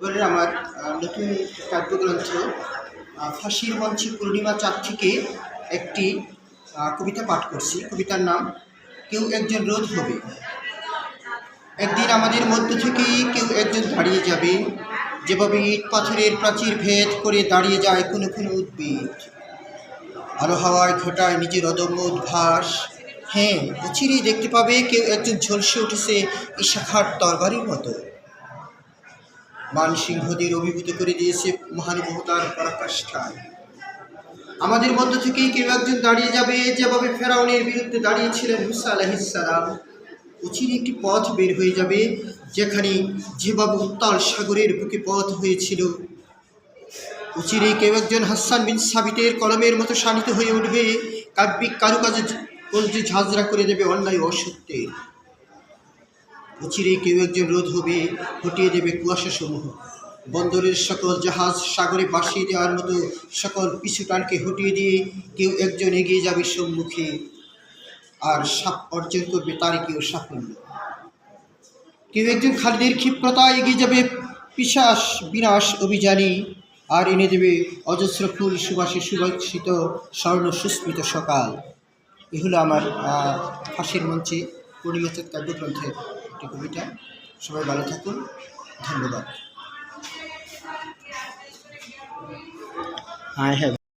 এবারে আমার নতুন কাব্যগ্রন্থ ফাঁসির মঞ্চে পূর্ণিমা চাঁদ থেকে একটি কবিতা পাঠ করছি। কবিতার নাম কেউ একজন রোদ হবে। একদিন আমাদের মধ্য থেকেই কেউ একজন দাঁড়িয়ে যাবে, যেভাবে ইট পাথরের প্রাচীর ভেদ করে দাঁড়িয়ে যায় কোনো কোনো উদ্ভিদ, আলো হাওয়ায় ঘটায় নিজের অদম্য উদ্ভাস। হ্যাঁ, অচিরেই দেখতে পাবে কেউ একজন ঝলসে উঠেছে ইশাখার তরবারির মতো। মানসিংহদের অভিভূত করে দিয়েছে মহানুভবতার পরাকাষ্ঠায়। আমাদের মধ্য থেকেই কেউ একজন দাঁড়িয়ে যাবে, যেভাবে ফেরাউনের বিরুদ্ধে দাঁড়িয়েছিলেন মুসা আলাইহিস সালাম। অচিরে একটি পথ বের হয়ে যাবে, যেভাবে উত্তাল সাগরের বুকে পথ হয়েছিল। অচিরে কেউ একজন হাসান বিন সাবিতের কলমের মতো শানিত হয়ে উঠবে, কাব্যিক কারুকাজে কলজে ঝাঁঝরা করে দেবে অন্যায় অসত্যের। অচিরে কেউ একজন রোদ হবে, হটিয়ে দেবে কুয়াশা সমূহ। বন্দরের সকল জাহাজ সাগরে ভাসিয়ে দেওয়ার মতো সকল পিছু টানকে হটিয়ে দিয়ে কেউ একজন এগিয়ে যাবে সম্মুখে, আর অর্জন করবে তারই কেউ সাফল্য। কেউ একজন খালিদের ক্ষিপ্রতা এগিয়ে যাবে পিশাচ বিনাশ অভিযানী, আর এনে দেবে অজস্র ফুল সুবাসে সুবাসিত স্বর্ণ সুস্মিত সকাল। এ হলো আমার ফাঁসির মঞ্চে পূর্ণিমা চাঁদ কাব্যগ্রন্থের একটি কবিতা। সবাই ভালো থাকুন, ধন্যবাদ। I have